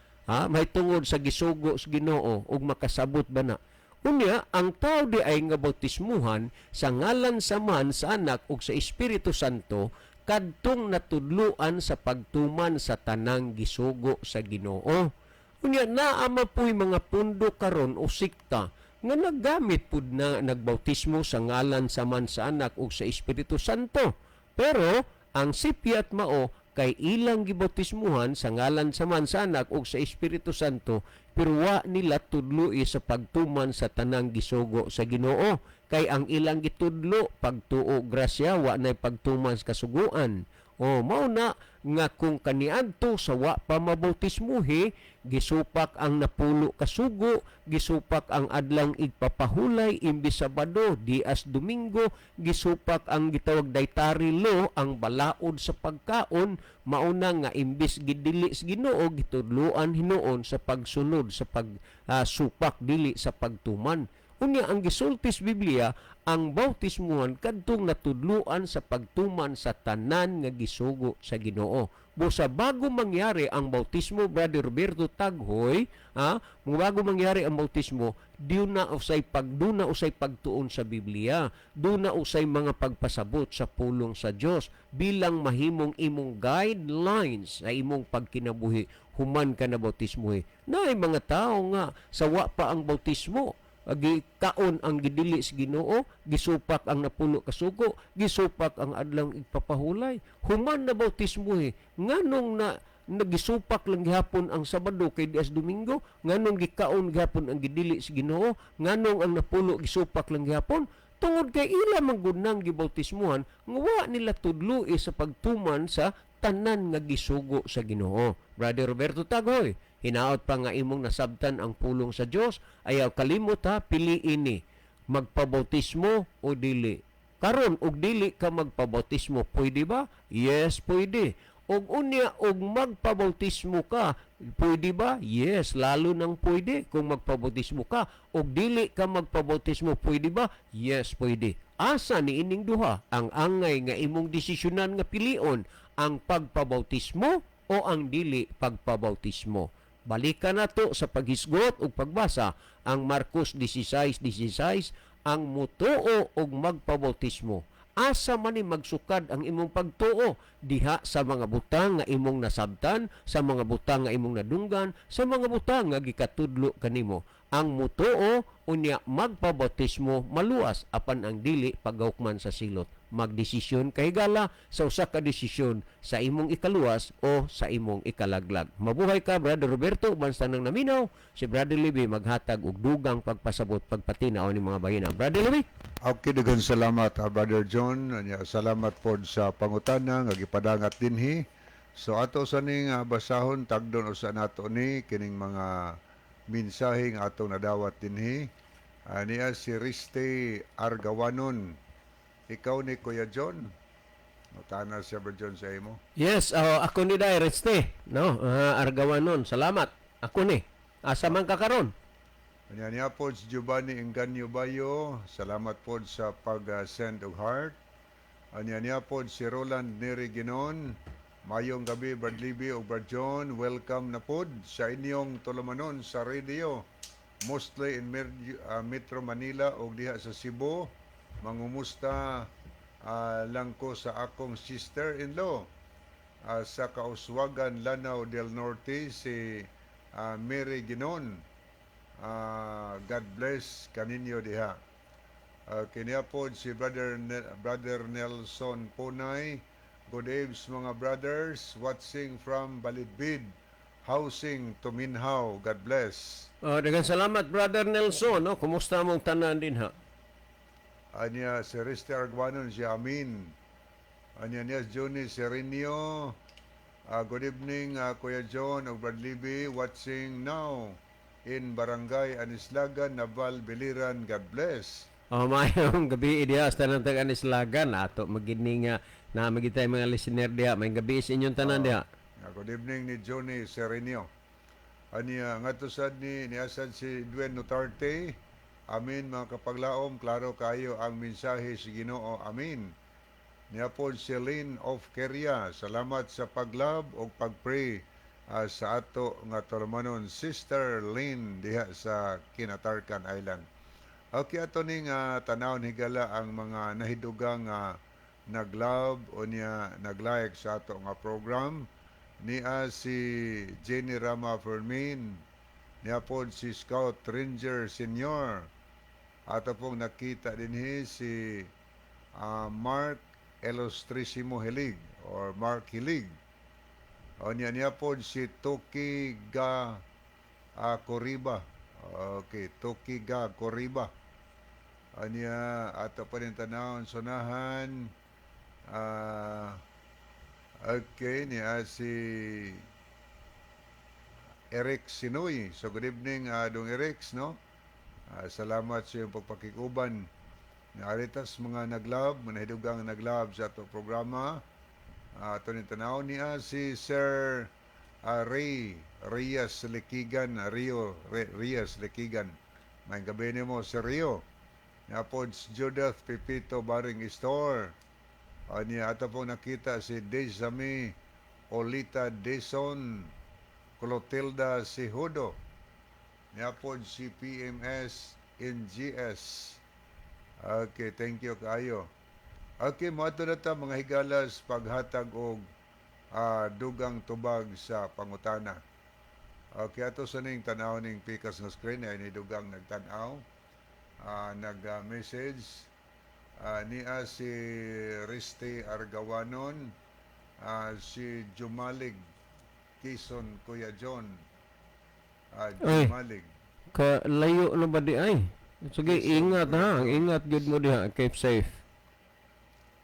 may tungod sa gisugo sa Ginoo ug makasabot ba na. Unya, ang tao di ay nga bautismuhan sa ngalan sa Man, sa Anak ug sa Espiritu Santo, kadtong natudluan sa pagtuman sa tanang gisugo sa Ginoo. Unya, naama po'y mga pundo karon o sikta nga naggamit pud na nagbautismo sa ngalan sa Man, sa Anak ug sa Espiritu Santo. Pero ang sipyat mao kay ilang gibautismuhan sa ngalan sa Man, sa Anak ug sa Espiritu Santo, pero wa nila tudloi sa pagtuman sa tanang gisugo sa Ginoo. Kay ang ilang gitudlo pagtuo grasya, wa nay pagtuman sa kasuguan. Mao na nga kung kaniadto sa wa pa mabautismuhi, gisupak ang napulo kasugo, gisupak ang adlang igpapahulay imbis Sabado, Dias Domingo, gisupak ang gitawag dietary law, ang balaod sa pagkaon, mauna nga imbis gidili sa Ginoo, gitudloan hinuon sa pagsunod sa pagsupak dili sa pagtuman. Unya ang gisultis Biblia, ang bautismuhan kadtong natudluan sa pagtuman sa tanan nga gisugo sa Ginoo. Busa bago mangyari ang bautismo, Brother Roberto Taghoy, bago mangyari ang bautismo, duna usay pagtuon sa Biblia, duna usay mga pagpasabot sa pulong sa Dios bilang mahimong imong guidelines sa imong pagkinabuhi human ka na bautismuhi. Naay mga tao nga sa wa pa ang bautismo, gikaon ang gidili sa Ginoo, gisupak ang napuno kasugo, gisupak ang adlang igpapahulay, human na bautismuhi. Nganong na nagisupak lang gihapon ang Sabado kay Dias Domingo, nganong gikaon gihapon ang gidili sa Ginoo, nganong ang napuno gisupak lang gihapon, tungod kay ila manggunang gibautismuhan nga wa nila tudloi sa pagtuman sa tanan nga gisugo sa Ginoo. Brother Roberto Taghoy, hinaot pa nga imong nasabtan ang pulong sa Dios, ayaw kalimot piliin ni magpabautismo o dili. Karon og dili ka magpabautismo, pwede ba? Yes, pwede. Og unya og magpabautismo ka, pwede ba? Yes, lalo nang pwede kung magpabautismo ka. Og dili ka magpabautismo, pwede ba? Yes, pwede. Asa ni ining duha ang angay nga imong desisyonan nga pilion, ang pagpabautismo o ang dili pagpabautismo. Balikan na to sa paghisgot o pagbasa ang Marcos 16:16, ang mutuo og magpabautismo. Asa man ni magsukad ang imong pagtuo diha sa mga butang nga imong nasabtan, sa mga butang nga imong nadunggan, sa mga butang nga gikatudlo kanimo. Ang mutuo unya magpabautismo maluas apan ang dili paghukman sa silot. Magdesisyon kay gala sa usa ka desisyon sa imong ikaluwas o sa imong ikalaglag. Mabuhay ka, Brother Roberto, bansa nang naminaw. Si Brother Libby maghatag og dugang pagpasabot pagpatinaw ni mga bahinan. Brother Libby? Okay, daghang salamat, Brother John. Salamat po sa pangutana nga gipadangat dinhi. So ato sa ning basahon tagdon usa nato ni kining mga mensahe nga atong nadawat dinhi. Niya si Riste Argawanon. Ikaw ni Kuya John. Mutana siya ba John sa imo? Yes, ako ni Direste, no? Argawanon, salamat. Ako ni. Asa man ka karon? Niya po si Giovanni Enganyo Bayo. Salamat po sa pag-send og heart. Niya po si Roland Neri Ginon. Mayong gabi, Brad Libby o Brad John. Welcome na po sa inyong tulumanon sa radio. Mostly in Metro Manila o diha sa Cebu. Mangumusta lang ko sa akong sister-in-law sa Kauswagan, Lanao del Norte, si Mary Ginon. God bless kaninyo diha. Kiniya po si Brother Nelson Punay. Good eves mga brothers, watching from Balidbid, housing to Minhaw. God bless. Daghang salamat, Brother Nelson, no? Kumusta mong tanan din ha? Anya si Riste Arguanon, si Amin. Anya niya Johnny Serenio. Good evening, Kuya John o Brad Libby, watching now in Barangay Anislagan, Naval, Biliran. God bless. Mayong gabi diha sa tanang Anislagan. Ato magini nga na magitay mga listener diha. May gabi sa inyong tanan diha. Good evening ni Johnny Serenio. Anya nga to sad ni asad si Duen Nutarte. Amin mga kapaglaom, klaro kayo ang mensahe si Ginoo. Amin. Niya po si Lynn of Keria. Salamat sa paglab o pagpray sa ato nga tulumanon. Sister Lynn diha sa Kinatarkan Island. Okay, ato ning tanawon higala ang mga nahidugang naglab o niya naglike sa ato nga program. Niya si Jenny Rama Fermin. Niya po si Scout Ranger Senior. Ato pong nakita din si Mark Elostrissimo Hilig or Mark Hilig. O niya po si Toki Ga Koriba. Okay, Toki Ga Koriba. O niya ato pa rin tanawon sunahan. Okay, niya si Eric Sinoy. So good evening, Dong Eric, no? Salamat sa iyong pagpakikuban. Naaritas mga naglab, mga hidugang naglab sa ato programa. Ito ni tanaw niya si Sir Reyes Lekigan, Reyes Lekigan. May gabi niyo mo, Sir Rio. Napod si Judith Pipito Baring Store. Niya ato po nakita si Dezami Olita Deson, Clotilda Sihudo. Yapod si PMS NGS. Okay, thank you kayo. Okay, mato na ta mga higalas paghatag og dugang tubag sa pangutana. Okay, ato sa ning tanaw ning pikas nga screen ay ni dugang nagtanaw. Nag-message niya si Riste Argawanon, si Jumalig Kison Kuya John. Jumalig. Layo na ba di ay? Sige, ingat ha. Ingat gud mo diha. Keep safe.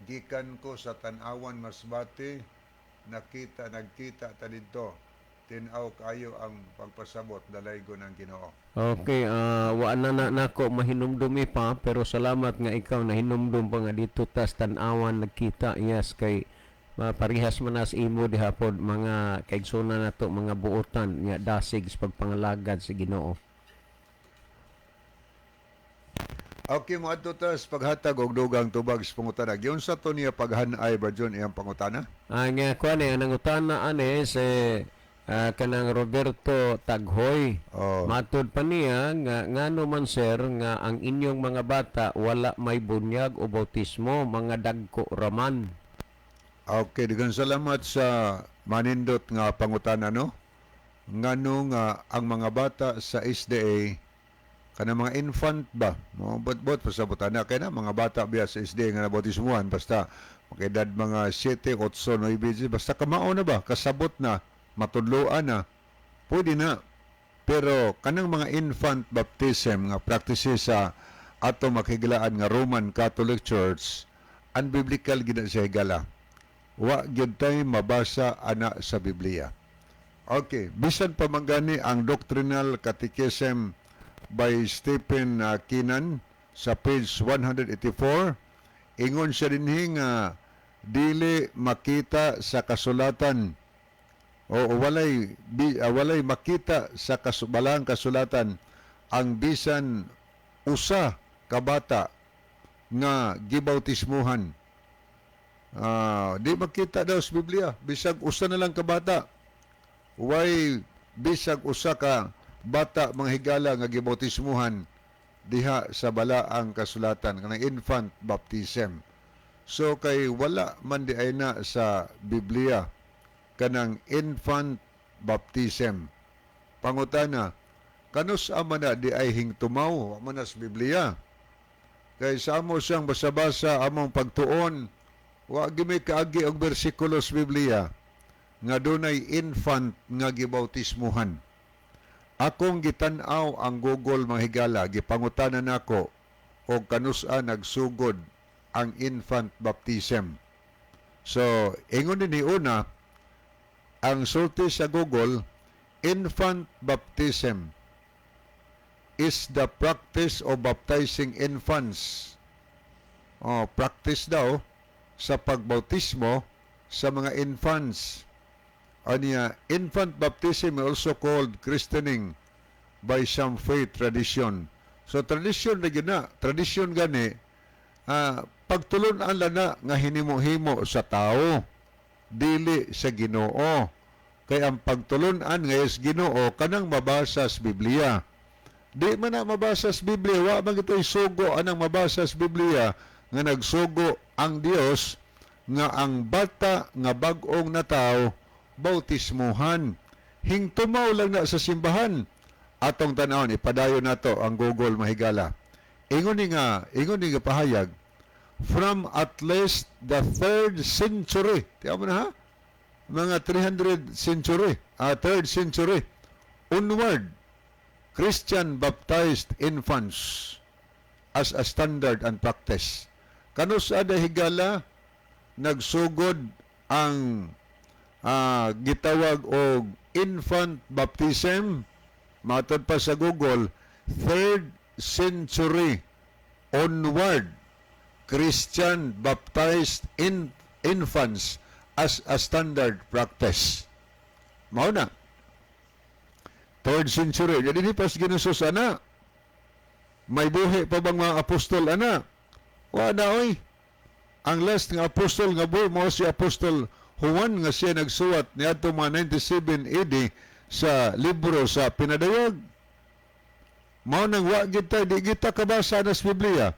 Gikan ko sa Tanawan Masbate, nagkita ta dito. Tinaw kayo ang pagpasabot dalaygo ng Ginoo. Okay, wa na nako mahinumdumi pa pero salamat nga ikaw nahinumdum pa nga dito tas Tanawan nagkita. Yes, kay parihas man as imo dihapon mga kaigsunan nato mga buotan nya dasig sa pagpangalagad sa Ginoo. Okay, mo adto tas paghatag og dugang tubag sa pangutana. Giun sa to niya paghanay ba John iyang pangutana? Ang kuan ang utana ani si kanang Roberto Taghoy. Oh. Matod pa niya nga ngano man sir nga ang inyong mga bata wala may bunyag o bautismo, mga dagko raman. Okay, daghang salamat sa manindot nga pangutana, no? Ngano nga ang mga bata sa SDA kanang mga infant ba, mo bot pasabot na kay na mga bata biya sa SDA nga nabautismuhan basta makidad mga 7, 8, 9, basta kamao na ba, kasabot na, matudloan na, pwede na. Pero kanang mga infant baptism nga practices sa ato makigilaan nga Roman Catholic Church, unbiblical gid na siya higala. Wa gyud tay mabasa ana sa Biblia. Okay, bisan pa man gani ang Doctrinal Catechism by Stephen Keenan sa page 184, ingon siya dinhi nga dili makita sa kasulatan o walay makita sa balang kasulatan ang bisan usa ka bata nga gibautismuhan. Di makita daw sa Biblia bisag usa na lang ka bata. Way bisag usa ka bata mga higala nga gibautismuhan diha sa balaang kasulatan kanang infant baptism. So kay wala man di ay na sa Biblia kanang infant baptism. Pangutana, kanus ama na di ay hingtumaw man sa Biblia. Kay sa amo siyang basa-basa among pagtuon, wa gimi kaagi og bersikulo sa Biblia nga dunay infant nga gibautismuhan. Akong gitan-aw ang Google mga higala, gipangutanan nako og kanusa nagsugod ang infant baptism. So, ingon ni una, ang sulti sa Google, infant baptism is the practice of baptizing infants. Practice daw sa pagbautismo sa mga infants. Infant baptism is also called christening by some faith tradition. So, tradition na gina. Tradition gani, pagtulunan lang na nga hinimo-himo sa tao, dili sa Ginoo. Kaya ang pagtulunan nga sa Ginoo, kanang mabasa sa Biblia. Di man na mabasa sa Biblia, wa man ito'y sugo anang mabasa sa Biblia nga nagsugo ang Dios nga ang bata nga bag-ong na tao bautismuhan. Hingtumaw lang na sa simbahan. Atong tanawon, ipadayon nato ang Google mahigala. Ingon ni nga pahayag, from at least the 3rd century. Tiyan mo na ha? Mga 300 century, 3rd century, onward, Christian baptized infants as a standard and practice. Kanus ada higala, nagsugod ang gitawag og infant baptism, matod pa sa Google, 3rd century onward, Christian baptized infants as a standard practice. Mao na. 3rd century. Jadi ni pas ginusos ana. May buhi pa bang mga apostol ana? Wala oy. Ang last nga apostol nga buhi mo si Apostol Juan nga siya nagsuwat niadto mga 97 AD sa libro sa Pinadayag. Mao nang wa gid ta di kita kabasa na sa Biblia.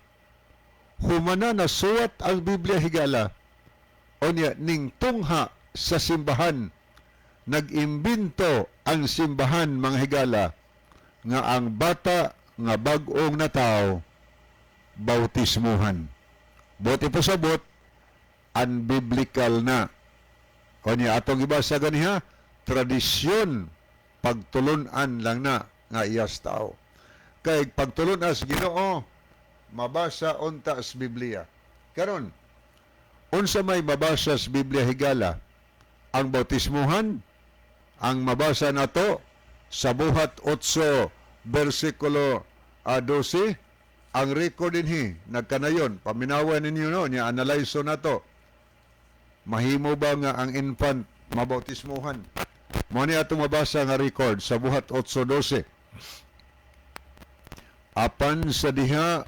Humana na suwat ang Biblia higala. Onya ning tungha sa simbahan, nag-imbento ang simbahan mga higala nga ang bata nga bag-ong na tao bautismuhan. Buti pasabot, unbiblical na. Onya atong ibasa ganiha, tradisyon, pagtulunan lang na nga iyas tao. Kay pagtulunan sa Ginoo, mabasa unta sa Biblia. Karon, unsa may mabasa sa Biblia higala? Ang bautismuhan, ang mabasa nato sa buhat 8 versikulo 12, ang record dinhi nagkanayon, paminawan ninyo no, niya analyze nato. Mahimo ba nga ang infant mabautismuhan? Mo ni atong mabasa nga record sa buhat 8:12. Apan sa diha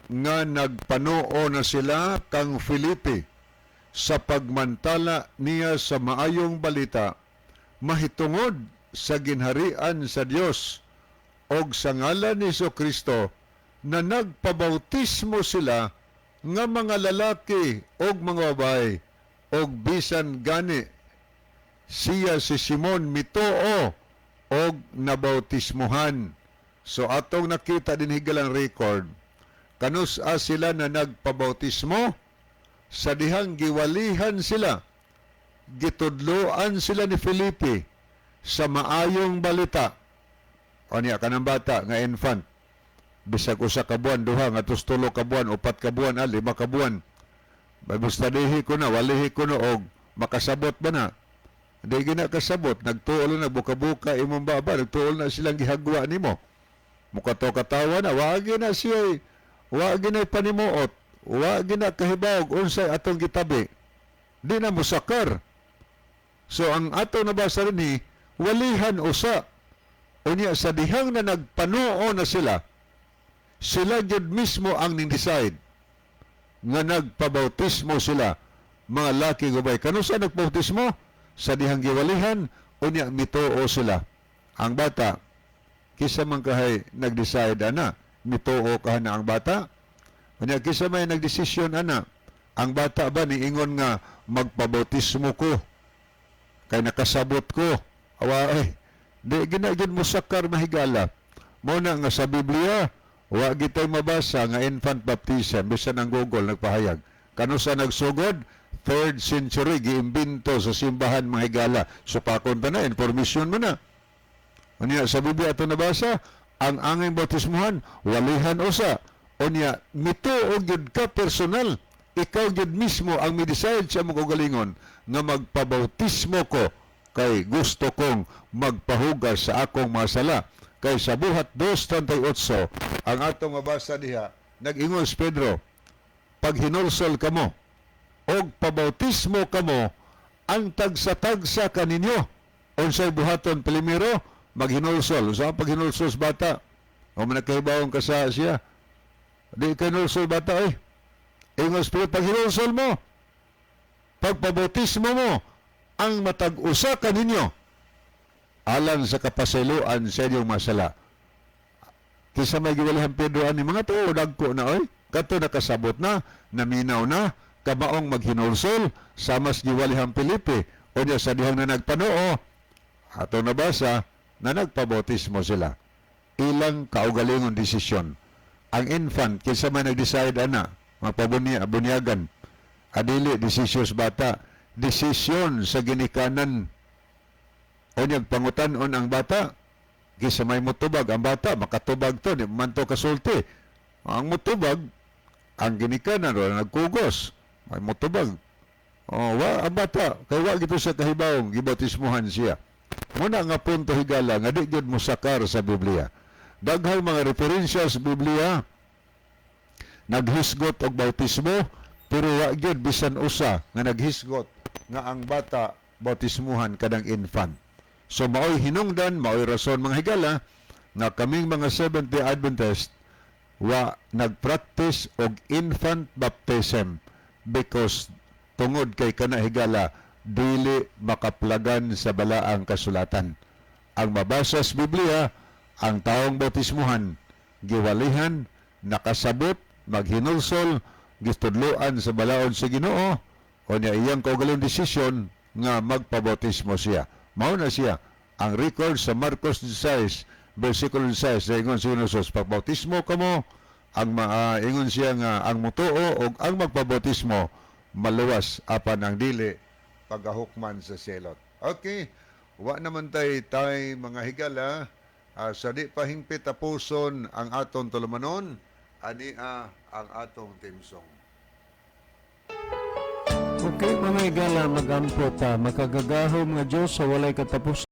nga nagpanuo na sila kang Filipe sa pagmantala niya sa maayong balita, mahitungod sa ginharian sa Dios og sa ngalan ni Kristo na nagpabautismo sila nga mga lalaki og mga babae og bisan gani siya si Simon mituo og nabautismohan. So atong nakita din higalang record, kanus-a sila na nagpabautismo, sa dihang giwalihan sila, gitudloan sila ni Felipe sa maayong balita. O niya, kanang bata nga infant, bisag usa ka buwan, duha, nga tustulo ka buwan, 4 ka buwan, 5 ka buwan. Babustadihi ko na, walihi ko na, og makasabot ba na? Hindi gina kasabot, nagtuol na, buka-buka imong baba, nagtuol na silang gihagwa nimo. Mukato-katawa na, wagi na siya, wagi na panimuot, wagi na kahibawag, unsay atong gitabi. Di na musakar. So, ang atong nabasa rin walihan usa. Unya, sa dihang na nagpanuo na sila jud mismo ang ning-decide nga nagpabautismo sila, mga laki gubay. Kano sa nagpabautismo? Sa dihang giwalihan, unya, mituo sila. Ang bata, kisa man kahay nag-decide ana, mituo ka na ang bata. Kanya kisa may nagdesisyon ana, ang bata ba niingon nga magpabautismo ko, kay nakasabot ko, awa di ginagin mo sakar mahigala. Muna nga sa Biblia, wa gitay mabasa nga infant baptism, bisan ang Google nagpahayag. Kano sa nagsugod? 3rd century, giimbento sa simbahan mahigala. So pakon pa na, information mo na. Unya, sa Biblia ito nabasa, ang anging bautismuhan, walihan usa. Unya, mituo gyud ka personal. Ikaw gyud mismo ang mi-decide sa mong kagalingon nga magpabautismo ko kay gusto kong magpahugas sa akong mga sala. Kay sa buhat 2:38, ang atong mabasa diha, nag-ingon si Pedro, pag hinulsol kamo, og pabautismo kamo, ang tagsa-tagsa kaninyo. Unsay buhaton primero, maghinulsol. Sa paghinulsol sa bata, o manakahibawang ka sa siya, di ka hinulsol bata Ingon sa pag hinulsol mo, pagpabautismo mo, ang matag-usa kaninyo, alang sa kapasiluan sa inyong masala. Kisa may giwalihan Pedro ani mga tuo, dagko na kato nakasabot na, naminaw na, kabaong maghinulsol, samas giwalihan Felipe, o niya sa dihang na nagpanoo, ato nabasa, na nagpabautismo sila. Ilang kaugalingon desisyon. Ang infant, kinsa may nag-decide ana, magpabunyagan, adili desisyos bata, desisyon sa ginikanan. O niyag pangutanon ang bata, kisa may mutubag ang bata, makatubag to, di man to kasulti. Ang mutubag, ang ginikanan, o nagkugos, may mutubag. Ang bata, kaya wag ito sa kahibawong, gibautismuhan siya. Muna nga punto higala, nga di gyud musakar sa Biblia. Daghang mga referensya sa Biblia, naghisgot og bautismo, pero wa gyud bisan usa nga naghisgot nga ang bata bautismuhan kadang infant. So maoy hinungdan, maoy rason mga higala nga kaming mga Seventh-day Adventist wa nagpractice og infant baptism because tungod kay kana higala dili makaplagan sa balaang kasulatan. Ang mabasa sa Biblia, ang taong bautismuhan giwalihan, nakasabot, maghinulsol, gistudloan sa balaod sa Ginoo, o niya iyang kaugalong desisyon nga magpabautismo siya. Mao na siya ang record sa Marcos 16 versikulo 16 na ingon si Jesus, pagbautismo kamo, ang ingon siya nga ang mutuo o ang magpabautismo maluwas apan ang dili pagahukman sa selot. Okay, wa naman tay mga higala, sa di pa hingpit tapuson ang aton tulumanon, ani ang atong theme song. Okay, mga higala, magampo ta, makagagahom nga Diyos sa walay katapos